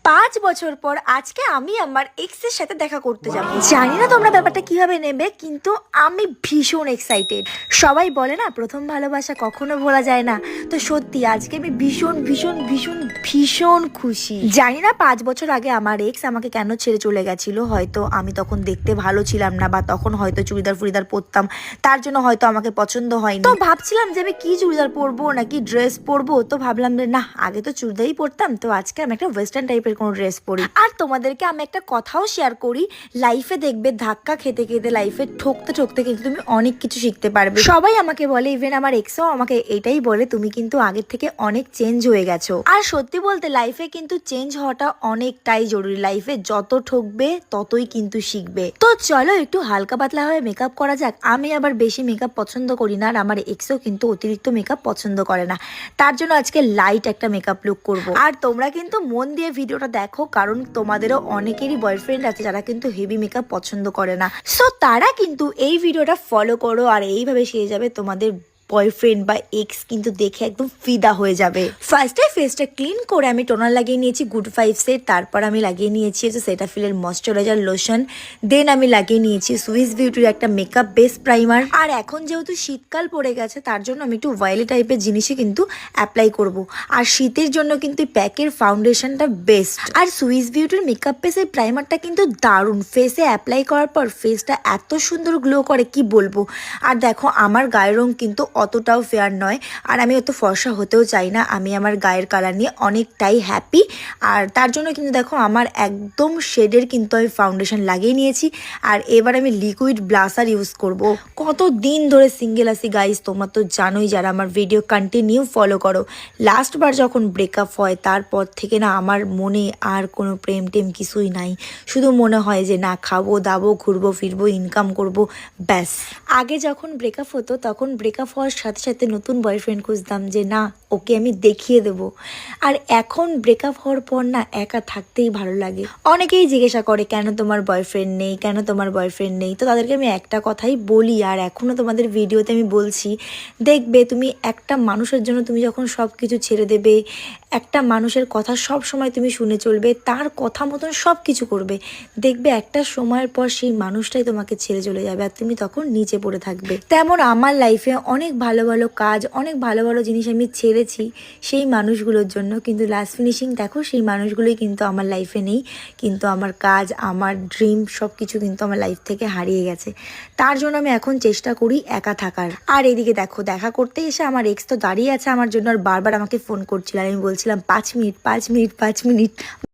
5 বছর পর আজকে আমি আমার এক্সের সাথে দেখা করতে যাব। জানি না তোমরা ব্যাপারটা কিভাবে নেবে, কিন্তু আমি ভীষণ এক্সাইটেড। সবাই বলে না প্রথম ভালোবাসা কখনো ভোলা যায় না, তো সত্যি আজকে আমি ভীষণ ভীষণ ভীষণ ভীষণ খুশি। জানি না 5 বছর আগে আমার এক্স আমাকে কেন ছেড়ে চলে গেছিল। হয়তো আমি তখন দেখতে ভালো ছিলাম না, বা তখন হয়তো চুড়িদার ফুড়িদার পরতাম, তার জন্য হয়তো আমাকে পছন্দ হয়নি। তো ভাবছিলাম যে আমি কি চুড়িদার পরবো নাকি ড্রেস পরবো, তো ভাবলাম যে না, আগে তো চুড়িদারই পরতাম, তো আজকে আমি একটা ওয়েস্টার্ন টাইপের কোনো ড্রেস পরি। আর তোমাদেরকে আমি একটা কথাও শেয়ার করি, লাইফে দেখবে ধাক্কা খেতে খেতে, লাইফে ঠকতে ঠকতে কিন্তু তুমি অনেক কিছু শিখতে পারবে। সবাই আমাকে বলে, ইভেন আমার এক্সও আমাকে এটাই বলে, তুমি কিন্তু আগের থেকে অনেক চেঞ্জ হয়ে গেছো। আর সত্যি বলতে লাইফে কিন্তু চেঞ্জ হওয়াটা অনেকটাই জরুরি। লাইফে যত ঠকবে ততই কিন্তু শিখবে। তো চলো একটু হালকা পাতলা হয়ে মেকআপ করা যাক। আমি আবার বেশি মেকআপ পছন্দ করি না, আর আমার এক্সও কিন্তু অতিরিক্ত মেকআপ পছন্দ করে না, তার জন্য আজকে লাইট একটা মেকআপ লুক করব। আর তোমরা কিন্তু মন দিয়ে ভিডিওটা দেখো, কারণ তোমাদেরও অনেকেরই বয়ফ্রেন্ড আছে যারা কিন্তু হেভি মেকআপ পছন্দ করে না। সো তারা কিন্তু এই ভিডিওটা ফলো করো, আর এইভাবে সেরে যাবে তোমাদের বয়ফ্রেন্ড বা এক্স কিন্তু দেখে একদম ফিদা হয়ে যাবে। ফার্স্টে ফেসটা ক্লিন করে আমি টোনার লাগিয়ে নিয়েছি গুড ভাইবসের, তারপর আমি লাগিয়ে নিয়েছি সেটাফিলের ময়শ্চারাইজার লোশন, দেন আমি লাগিয়ে নিয়েছি সুইস বিউটির একটা মেকআপ বেস প্রাইমার। আর এখন যেহেতু শীতকাল পড়ে গেছে, তার জন্য আমি একটু অয়েলি টাইপের জিনিসই কিন্তু অ্যাপ্লাই করব। আর শীতের জন্য কিন্তু প্যাকের ফাউন্ডেশনটা বেস্ট। আর সুইস বিউটির মেকআপ বেসের প্রাইমারটা কিন্তু দারুণ, ফেসে অ্যাপ্লাই করার পর ফেসটা এত সুন্দর গ্লো করে কি বলবো। আর দেখো আমার গায়ের রং কিন্তু অতটাও ফেয়ার নয়, আর আমি অত ফর্সা হতেও চাই না। আমি আমার গায়ের কালার নিয়ে অনেকটাই হ্যাপি, আর তার জন্য কিন্তু দেখো আমার একদম শেডের কিন্তু আমি ফাউন্ডেশন লাগিয়ে নিয়েছি। আর এবার আমি লিকুইড ব্লাসার ইউজ করব। কত দিন ধরে সিঙ্গেল আছি গাইস, তোমরা তো জানোই যারা আমার ভিডিও কন্টিনিউ ফলো করো। লাস্টবার যখন ব্রেকআপ হয় তারপর থেকে না আমার মনে আর কোনো প্রেম টেম কিছুই নাই। শুধু মনে হয় যে না, খাবো দাবো, ঘুরবো ফিরবো, ইনকাম করব, ব্যাস। আগে যখন ব্রেকআপ হতো তখন ব্রেকআপ হওয়ার সাথে সাথে নতুন বয়ফ্রেন্ড খুঁজতাম যে না, ওকে আমি দেখিয়ে দেবো। আর এখন ব্রেকআপ হওয়ার পর না একা থাকতেই ভালো লাগে। অনেকেই জিজ্ঞাসা করে কেন তোমার বয়ফ্রেন্ড নেই, কেন তোমার বয়ফ্রেন্ড নেই। তো তাদেরকে আমি একটা কথাই বলি, আর এখনও তোমাদের ভিডিওতে আমি বলছি, দেখবে তুমি একটা মানুষের জন্য তুমি যখন সব কিছু ছেড়ে দেবে, একটা মানুষের কথা সব সময় তুমি শুনে চলবে, তার কথা মতন সব কিছু করবে, দেখবে একটা সময়ের পর সেই মানুষটাই তোমাকে ছেড়ে চলে যাবে, আর তুমি তখন নিচে পড়ে থাকবে। তেমন আমার লাইফে অনেক ভালো ভালো কাজ, অনেক ভালো ভালো জিনিস আমি ছেড়েছি সেই মানুষগুলোর জন্য, কিন্তু লাস্ট ফিনিশিং দেখো সেই মানুষগুলোই কিন্তু আমার লাইফে নেই। কিন্তু আমার কাজ, আমার ড্রিম সব কিছু কিন্তু আমার লাইফ থেকে হারিয়ে গেছে। তার জন্য আমি এখন চেষ্টা করি একা থাকার। আর এদিকে দেখো, দেখা করতে এসে আমার এক্স তো দাঁড়িয়ে আছে আমার জন্য, আর বারবার আমাকে ফোন করছিল, আর আমি বলছিলাম 5 মিনিট 5 মিনিট 5 মিনিট।